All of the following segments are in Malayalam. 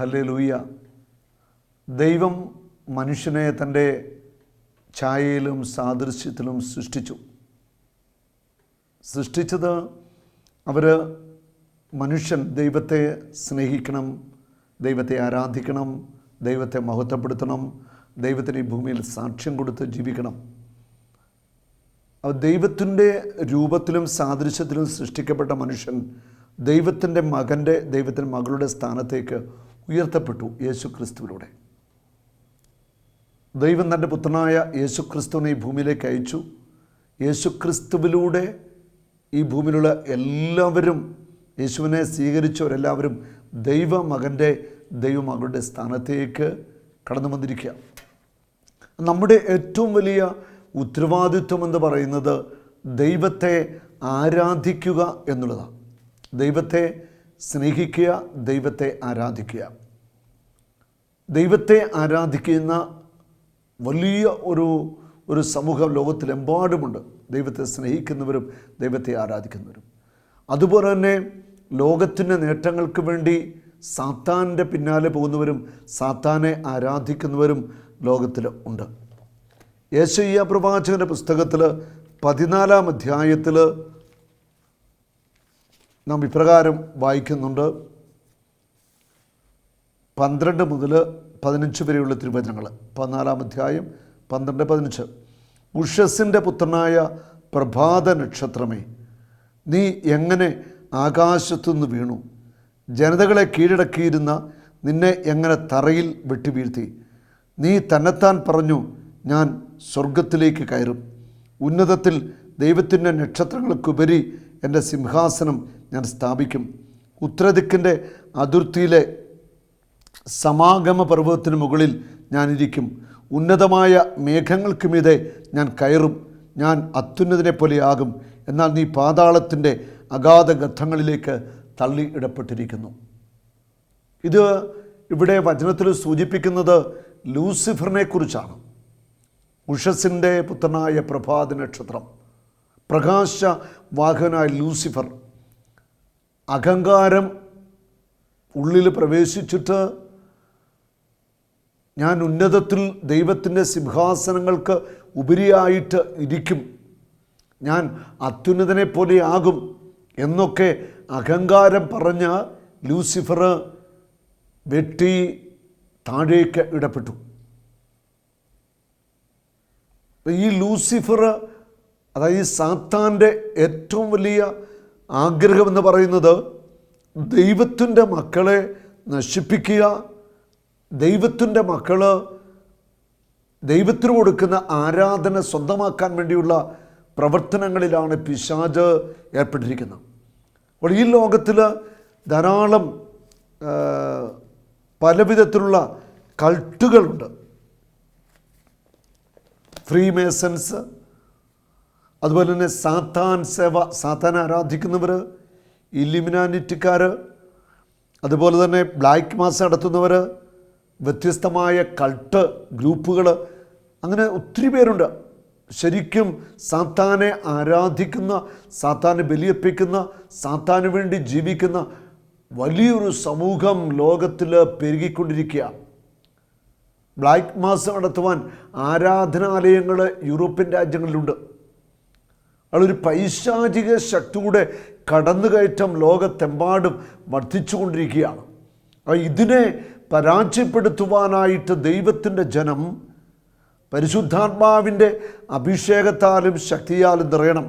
ഹല്ലേലൂയ. ദൈവം മനുഷ്യനെ തൻ്റെ ഛായയിലും സാദൃശ്യത്തിലും സൃഷ്ടിച്ചത് മനുഷ്യൻ ദൈവത്തെ സ്നേഹിക്കണം, ദൈവത്തെ ആരാധിക്കണം, ദൈവത്തെ മഹത്വപ്പെടുത്തണം, ദൈവത്തിന് ഈ ഭൂമിയിൽ സാക്ഷ്യം കൊടുത്ത് ജീവിക്കണം. ദൈവത്തിൻ്റെ രൂപത്തിലും സാദൃശ്യത്തിലും സൃഷ്ടിക്കപ്പെട്ട മനുഷ്യൻ ദൈവത്തിൻ്റെ മകളുടെ സ്ഥാനത്തേക്ക് ഉയർത്തപ്പെട്ടു യേശുക്രിസ്തുവിലൂടെ. ദൈവം തൻ്റെ പുത്രനായ യേശുക്രിസ്തുവിനെ ഈ ഭൂമിയിലേക്ക് അയച്ചു. യേശുക്രിസ്തുവിലൂടെ ഈ ഭൂമിയിലുള്ള എല്ലാവരും, യേശുവിനെ സ്വീകരിച്ചവരെല്ലാവരും ദൈവമകളുടെ സ്ഥാനത്തേക്ക് കടന്നു വന്നിരിക്കുക. നമ്മുടെ ഏറ്റവും വലിയ ഉത്തരവാദിത്വം എന്ന് പറയുന്നത് ദൈവത്തെ ആരാധിക്കുക എന്നുള്ളതാണ്. ദൈവത്തെ സ്നേഹിക്കുക, ദൈവത്തെ ആരാധിക്കുക. ദൈവത്തെ ആരാധിക്കുന്ന വലിയ ഒരു സമൂഹം ലോകത്തിലെമ്പാടുമുണ്ട്. ദൈവത്തെ സ്നേഹിക്കുന്നവരും ദൈവത്തെ ആരാധിക്കുന്നവരും. അതുപോലെ തന്നെ ലോകത്തിൻ്റെ നേട്ടങ്ങൾക്ക് വേണ്ടി സാത്താൻ്റെ പിന്നാലെ പോകുന്നവരും സാത്താനെ ആരാധിക്കുന്നവരും ലോകത്തിൽ ഉണ്ട്. യെശയ്യാ പ്രവാചകൻ്റെ പുസ്തകത്തിൽ 14-ാം അധ്യായത്തിൽ നാം ഇപ്രകാരം വായിക്കുന്നുണ്ട്. 12 മുതൽ 15 വരെയുള്ള തിരുവചനങ്ങൾ. 14-ാം അധ്യായം 12-15. ഉഷസ്സിൻ്റെ പുത്രനായ പ്രഭാത നക്ഷത്രമേ, നീ എങ്ങനെ ആകാശത്തുനിന്ന് വീണു? ജനതകളെ കീഴടക്കിയിരുന്ന നിന്നെ എങ്ങനെ തറയിൽ വെട്ടിവീഴ്ത്തി? നീ തന്നെത്താൻ പറഞ്ഞു, ഞാൻ സ്വർഗത്തിലേക്ക് കയറും, ഉന്നതത്തിൽ ദൈവത്തിൻ്റെ നക്ഷത്രങ്ങൾക്കുപരി എൻ്റെ സിംഹാസനം ഞാൻ സ്ഥാപിക്കും. ഉത്തരദിക്കിൻ്റെ അതിർത്തിയിലെ സമാഗമ പർവ്വതത്തിന് മുകളിൽ ഞാനിരിക്കും. ഉന്നതമായ മേഘങ്ങൾക്ക് മീതെ ഞാൻ കയറും. ഞാൻ അത്യുന്നതിനെ പോലെയാകും. എന്നാൽ നീ പാതാളത്തിൻ്റെ അഗാധ ഗർത്തങ്ങളിലേക്ക് തള്ളി ഇടപ്പെട്ടിരിക്കുന്നു. ഇത് ഇവിടെ വചനത്തിൽ സൂചിപ്പിക്കുന്നത് ലൂസിഫറിനെ കുറിച്ചാണ്. ഉഷസ്സിൻ്റെ പുത്രനായ പ്രഭാത നക്ഷത്രം, പ്രകാശവാഹകനായ ലൂസിഫർ, അഹങ്കാരം ഉള്ളിൽ പ്രവേശിച്ചിട്ട് ഞാൻ ഉന്നതത്തിൽ ദൈവത്തിൻ്റെ സിംഹാസനങ്ങൾക്ക് ഉപരിയായിട്ട് ഇരിക്കും, ഞാൻ അത്യുന്നതനെ പോലെയാകും എന്നൊക്കെ അഹങ്കാരം പറഞ്ഞ ലൂസിഫർ വെട്ടി താഴേക്ക് ഇടപെട്ടു. ഈ ലൂസിഫർ, അതായത് സാത്താൻ്റെ ഏറ്റവും വലിയ ആഗ്രഹമെന്ന് പറയുന്നത് ദൈവത്തിൻ്റെ മക്കളെ നശിപ്പിക്കുക, ദൈവത്തിൻ്റെ മക്കൾ ദൈവത്തിന് കൊടുക്കുന്ന ആരാധന സ്വന്തമാക്കാൻ വേണ്ടിയുള്ള പ്രവർത്തനങ്ങളിലാണ് പിശാച് ഏർപ്പെട്ടിരിക്കുന്നത്. അപ്പോൾ ഈ ലോകത്തിൽ ധാരാളം പലവിധത്തിലുള്ള കൾട്ടുകളുണ്ട്. ഫ്രീമേസൺസ്, അതുപോലെ തന്നെ സാത്താൻ ആരാധിക്കുന്നവർ, ഇല്ലുമിനാറ്റിക്കാർ, അതുപോലെ തന്നെ ബ്ലാക്ക് മാസ് നടത്തുന്നവർ, വ്യത്യസ്തമായ കൾട്ട് ഗ്രൂപ്പുകൾ, അങ്ങനെ ഒത്തിരി പേരുണ്ട്. ശരിക്കും സാത്താനെ ആരാധിക്കുന്ന, സാത്താനെ ബലിയർപ്പിക്കുന്ന, സാത്താന് വേണ്ടി ജീവിക്കുന്ന വലിയൊരു സമൂഹം ലോകത്തിൽ പെരുകിക്കൊണ്ടിരിക്കുക. ബ്ലാക്ക് മാസ് നടത്തുവാൻ ആരാധനാലയങ്ങൾ യൂറോപ്യൻ രാജ്യങ്ങളിലുണ്ട്. അതൊരു പൈശാചിക ശക്തിയുടെ കടന്നുകയറ്റം ലോകത്തെമ്പാടും വർദ്ധിച്ചുകൊണ്ടിരിക്കുകയാണ്. ഇതിനെ പരാജയപ്പെടുത്തുവാനായിട്ട് ദൈവത്തിൻ്റെ ജനം പരിശുദ്ധാത്മാവിൻ്റെ അഭിഷേകത്താലും ശക്തിയാലും നിറയണം.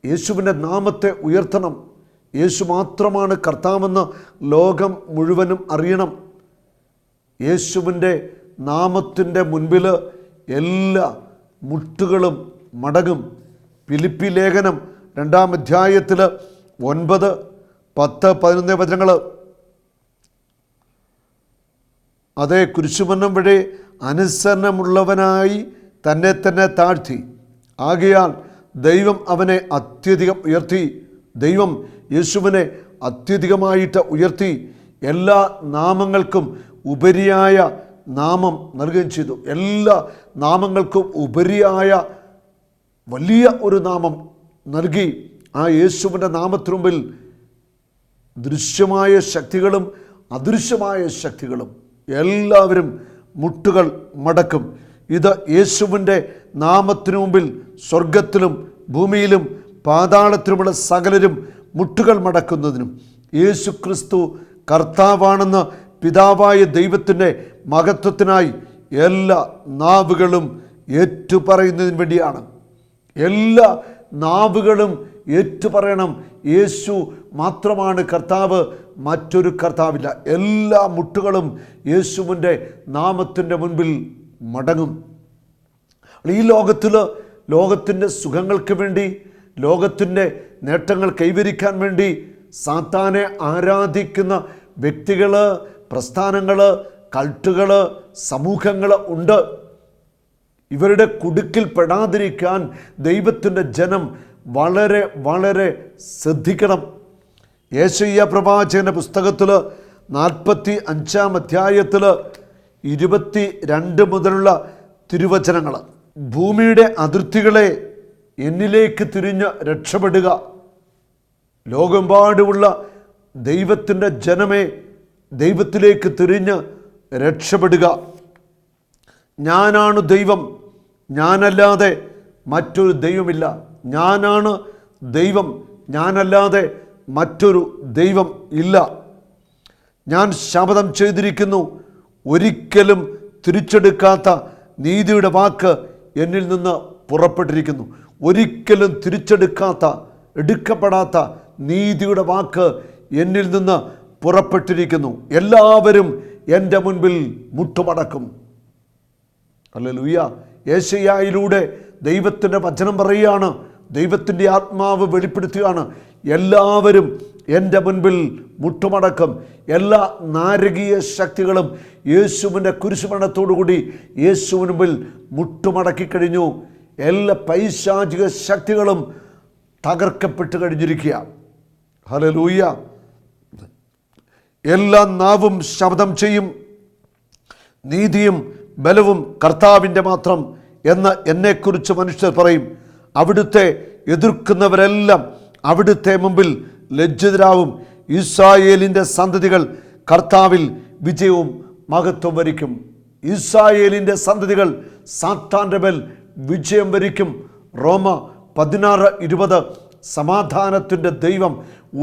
യേശുവിൻ്റെ നാമത്തെ ഉയർത്തണം. യേശു മാത്രമാണ് കർത്താവെന്ന് ലോകം മുഴുവനും അറിയണം. യേശുവിൻ്റെ നാമത്തിൻ്റെ മുൻപിൽ എല്ലാ മുട്ടുകളും മടങ്ങും. ഫിലിപ്പി ലേഖനം 2-ാം അധ്യായത്തിൽ 9, 10, 11 വചനങ്ങൾ. അതേ കുരിശുമരണം വഴി അനുസരണമുള്ളവനായി തന്നെ താഴ്ത്തി, ആകയാൽ ദൈവം അവനെ അത്യധികം ഉയർത്തി. ദൈവം യേശുവിനെ അത്യധികമായിട്ട് ഉയർത്തി എല്ലാ നാമങ്ങൾക്കും ഉപരിയായ നാമം നൽകുകയും ചെയ്തു. എല്ലാ നാമങ്ങൾക്കും ഉപരിയായ വലിയ ഒരു നാമം നൽകി. ആ യേശുവിൻ്റെ നാമത്തിനു മുമ്പിൽ ദൃശ്യമായ ശക്തികളും അദൃശ്യമായ ശക്തികളും എല്ലാവരും മുട്ടുകൾ മടക്കും. ഇത് യേശുവിൻ്റെ നാമത്തിനു മുമ്പിൽ സ്വർഗത്തിലും ഭൂമിയിലും പാതാളത്തിലുമുള്ള സകലരും മുട്ടുകൾ മടക്കുന്നതിനും യേശു ക്രിസ്തു കർത്താവാണെന്ന് പിതാവായ ദൈവത്തിൻ്റെ മഹത്വത്തിനായി എല്ലാ നാവുകളും ഏറ്റുപറയുന്നതിന് വേണ്ടിയാണ്. എല്ലാ നാവുകളും ഏറ്റുപറയണം, യേശു മാത്രമാണ് കർത്താവ്, മറ്റൊരു കർത്താവില്ല. എല്ലാ മുട്ടുകളും യേശുവിൻ്റെ നാമത്തിൻ്റെ മുൻപിൽ മടങ്ങും. ഈ ലോകത്തിൻ്റെ സുഖങ്ങൾക്ക് വേണ്ടി, ലോകത്തിൻ്റെ നേട്ടങ്ങൾ കൈവരിക്കാൻ വേണ്ടി സാത്താനെ ആരാധിക്കുന്ന വ്യക്തികൾ, പ്രസ്ഥാനങ്ങൾ, കൾട്ടുകൾ, സമൂഹങ്ങൾ ഉണ്ട്. ഇവരുടെ കുടുക്കിൽ പെടാതിരിക്കാൻ ദൈവത്തിൻ്റെ ജനം വളരെ വളരെ ശ്രദ്ധിക്കണം. യെശയ്യാ പ്രവാചകന്റെ പുസ്തകത്തിൽ 45-ാം അധ്യായത്തിൽ 22 മുതലുള്ള തിരുവചനങ്ങൾ, ഭൂമിയുടെ അതിർത്തികളെ എന്നിലേക്ക് തിരിഞ്ഞ് രക്ഷപ്പെടുക. ലോകമെമ്പാടുമുള്ള ദൈവത്തിൻ്റെ ജനമേ, ദൈവത്തിലേക്ക് തിരിഞ്ഞ് രക്ഷപ്പെടുക. ഞാനാണ് ദൈവം, ഞാനല്ലാതെ മറ്റൊരു ദൈവമില്ല. ഞാനാണ് ദൈവം, ഞാനല്ലാതെ മറ്റൊരു ദൈവം ഇല്ല. ഞാൻ ശപഥം ചെയ്തിരിക്കുന്നു, ഒരിക്കലും തിരിച്ചെടുക്കാത്ത നീതിയുടെ വാക്ക് എന്നിൽ നിന്ന് പുറപ്പെട്ടിരിക്കുന്നു. ഒരിക്കലും എടുക്കപ്പെടാത്ത നീതിയുടെ വാക്ക് എന്നിൽ നിന്ന് പുറപ്പെട്ടിരിക്കുന്നു. എല്ലാവരും എൻ്റെ മുൻപിൽ മുട്ടുമടക്കും. ഹല്ലേലൂയ. യെശയ്യായിലൂടെ ദൈവത്തിൻ്റെ വചനം പറയുകയാണ്, ദൈവത്തിൻ്റെ ആത്മാവ് വെളിപ്പെടുത്തുകയാണ്, എല്ലാവരും എൻ്റെ മുൻപിൽ മുട്ടുമടക്കും. എല്ലാ നാരകീയ ശക്തികളും യേശുവിൻ്റെ കുരിശുമരണത്തോടുകൂടി യേശുവിന് മുൻപിൽ മുട്ടുമടക്കി കഴിഞ്ഞു. എല്ലാ പൈശാചിക ശക്തികളും തകർക്കപ്പെട്ട് കഴിഞ്ഞിരിക്കുക. ഹല്ലേലൂയ. എല്ലാ നാവും ശബ്ദം ചെയ്യും, നീതിയും ബലവും കർത്താവിൻ്റെ മാത്രം എന്ന് എന്നെക്കുറിച്ച് മനുഷ്യർ പറയും. അവിടുത്തെ എതിർക്കുന്നവരെല്ലാം അവിടുത്തെ മുമ്പിൽ ലജ്ജിതരാവും. ഇസ്രായേലിൻ്റെ സന്തതികൾ കർത്താവിൽ വിജയവും മഹത്വം വരിക്കും. ഇസ്രായേലിൻ്റെ സന്തതികൾ സാത്താൻ്റെ മേൽ വിജയം വരിക്കും. റോമ 16:20. സമാധാനത്തിൻ്റെ ദൈവം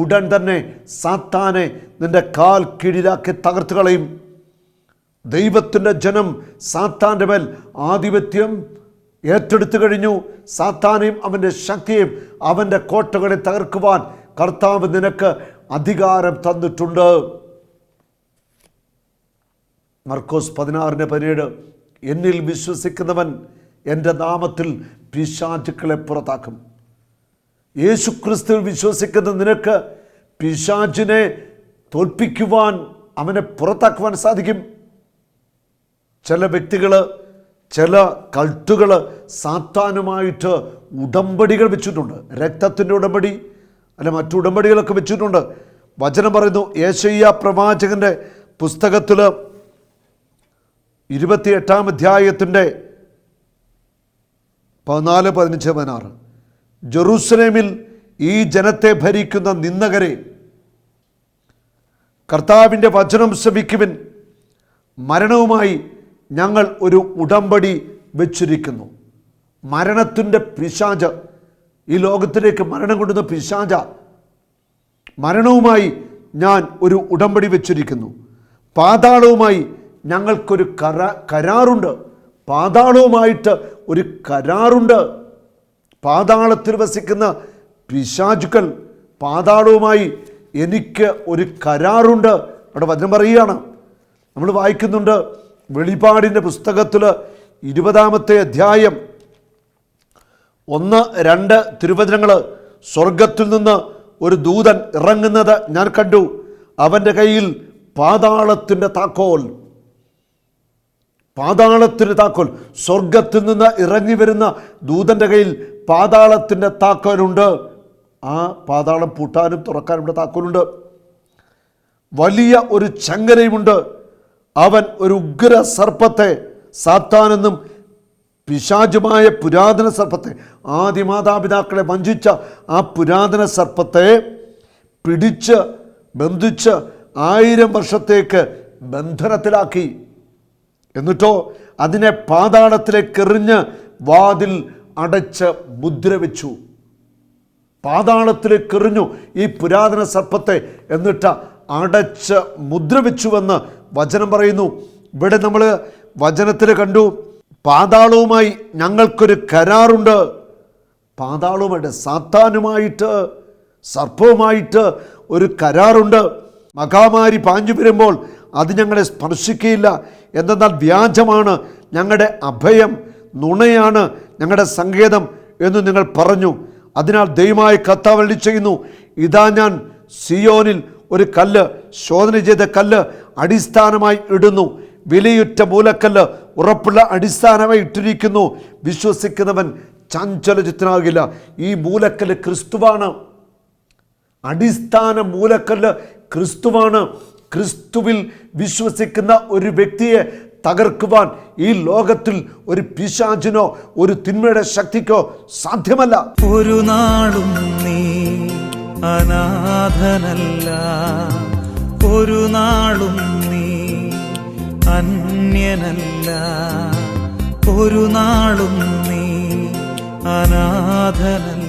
ഉടൻ തന്നെ സാത്താനെ നിന്റെ കാൽ കീഴിലാക്കി തകർത്ത് കളയും. ദൈവത്തിൻ്റെ ജനം സാത്താൻ്റെ മേൽ ആധിപത്യം ഏറ്റെടുത്തു കഴിഞ്ഞു. സാത്താനെയും അവൻ്റെ ശക്തിയെയും അവൻ്റെ കോട്ടകളെ തകർക്കുവാൻ കർത്താവ് നിനക്ക് അധികാരം തന്നിട്ടുണ്ട്. മർക്കോസ് 16:17. എന്നിൽ വിശ്വസിക്കുന്നവൻ എൻ്റെ നാമത്തിൽ പിശാചുക്കളെ പുറത്താക്കും. യേശു ക്രിസ്തുവിൽ വിശ്വസിക്കുന്ന നിനക്ക് പിശാചിനെ തോൽപ്പിക്കുവാൻ, അവനെ പുറത്താക്കുവാൻ സാധിക്കും. ചില വ്യക്തികൾ, ചില കൾട്ടുകൾ സാത്താനുമായിട്ട് ഉടമ്പടികൾ വെച്ചിട്ടുണ്ട്. രക്തത്തിൻ്റെ ഉടമ്പടി, അല്ല മറ്റു ഉടമ്പടികളൊക്കെ വെച്ചിട്ടുണ്ട്. വചനം പറയുന്നു, യെശയ്യാ പ്രവാചകൻ്റെ പുസ്തകത്തിൽ 28-ാം അധ്യായത്തിൻ്റെ 14, 15, 16. ജെറൂസലേമിൽ ഈ ജനത്തെ ഭരിക്കുന്ന നിന്ദകരെ, കർത്താവിൻ്റെ വചനം ശ്രവിക്കുവിൻ. മരണവുമായി ഞങ്ങൾ ഒരു ഉടമ്പടി വെച്ചിരിക്കുന്നു. മരണത്തിൻ്റെ പിശാച്, ഈ ലോകത്തിലേക്ക് മരണം കൊണ്ടുവന്ന പിശാച, മരണവുമായി ഞാൻ ഒരു ഉടമ്പടി വെച്ചിരിക്കുന്നു. പാതാളവുമായി ഞങ്ങൾക്കൊരു കരാറുണ്ട്. പാതാളവുമായിട്ട് ഒരു കരാറുണ്ട്. പാതാളത്തിൽ വസിക്കുന്ന പിശാചുക്കൾ, പാതാളവുമായി എനിക്ക് ഒരു കരാറുണ്ട്. അവിടെ വചനം പറയുകയാണ്, നമ്മൾ വായിക്കുന്നുണ്ട്. വെളിപാടിൻ്റെ പുസ്തകത്തിൽ 20-ാമത്തെ അധ്യായം 1-2 തിരുവചനങ്ങൾ. സ്വർഗത്തിൽ നിന്ന് ഒരു ദൂതൻ ഇറങ്ങുന്നത് ഞാൻ കണ്ടു. അവൻ്റെ കയ്യിൽ പാതാളത്തിൻ്റെ താക്കോൽ. പാതാളത്തിൻ്റെ താക്കോൽ. സ്വർഗത്തിൽ നിന്ന് ഇറങ്ങി വരുന്ന ദൂതൻ്റെ കയ്യിൽ പാതാളത്തിൻ്റെ താക്കോലുണ്ട്. ആ പാതാളം പൂട്ടാനും തുറക്കാനുള്ള താക്കോലുണ്ട്. വലിയ ഒരു ചങ്ങലയുമുണ്ട്. അവൻ ഒരു ഉഗ്ര സർപ്പത്തെ, സാത്താനെന്നും പിശാചുമായ പുരാതന സർപ്പത്തെ, ആദിമാതാപിതാക്കളെ വഞ്ചിച്ച ആ പുരാതന സർപ്പത്തെ പിടിച്ച് ബന്ധിച്ച് 1000 വർഷത്തേക്ക് ബന്ധനത്തിലാക്കി. എന്നിട്ടോ അതിനെ പാതാളത്തിലേക്ക് എറിഞ്ഞ് വാതിൽ അടച്ച് മുദ്ര വെച്ചു. പാതാളത്തിലേക്ക് എറിഞ്ഞു ഈ പുരാതന സർപ്പത്തെ, എന്നിട്ട് അടച്ച് മുദ്ര വെച്ചുവെന്ന് വചനം പറയുന്നു. ഇവിടെ നമ്മൾ വചനത്തിൽ കണ്ടു, പാതാളവുമായി ഞങ്ങൾക്കൊരു കരാറുണ്ട്. പാതാളവുമായിട്ട്, സാത്താനുമായിട്ട്, സർപ്പവുമായിട്ട് ഒരു കരാറുണ്ട്. മഹാമാരി പാഞ്ഞു വരുമ്പോൾ അത് ഞങ്ങളെ സ്പർശിക്കുകയില്ല. എന്തെന്നാൽ വ്യാജമാണ് ഞങ്ങളുടെ അഭയം, നുണയാണ് ഞങ്ങളുടെ സങ്കേതം എന്ന് നിങ്ങൾ പറഞ്ഞു. അതിനാൽ ദൈവമായ കർത്താവ് അരുളിച്ചെയ്യുന്നു, ഇതാ ഞാൻ സിയോനിൽ ഒരു കല്ല്, ശോധന ചെയ്ത കല്ല് അടിസ്ഥാനമായി ഇടുന്നു. വിലയുറ്റ മൂലക്കല്ല് ഉറപ്പുള്ള അടിസ്ഥാനമായി ഇട്ടിരിക്കുന്നു. വിശ്വസിക്കുന്നവൻ ചഞ്ചലചിത്തനാകില്ല. ഈ മൂലക്കല്ല് ക്രിസ്തുവാണ്. അടിസ്ഥാന മൂലക്കല്ല് ക്രിസ്തുവാണ്. ക്രിസ്തുവിൽ വിശ്വസിക്കുന്ന ഒരു വ്യക്തിയെ തകർക്കുവാൻ ഈ ലോകത്തിൽ ഒരു പിശാചിനോ ഒരു തിന്മയുടെ ശക്തിക്കോ സാധ്യമല്ല. ഒരു നാളും നീ അനാഥനല്ല, ഒരു നാളും നീ അന്യനല്ല, ഒരു നാളും നീ അനാഥനല്ല.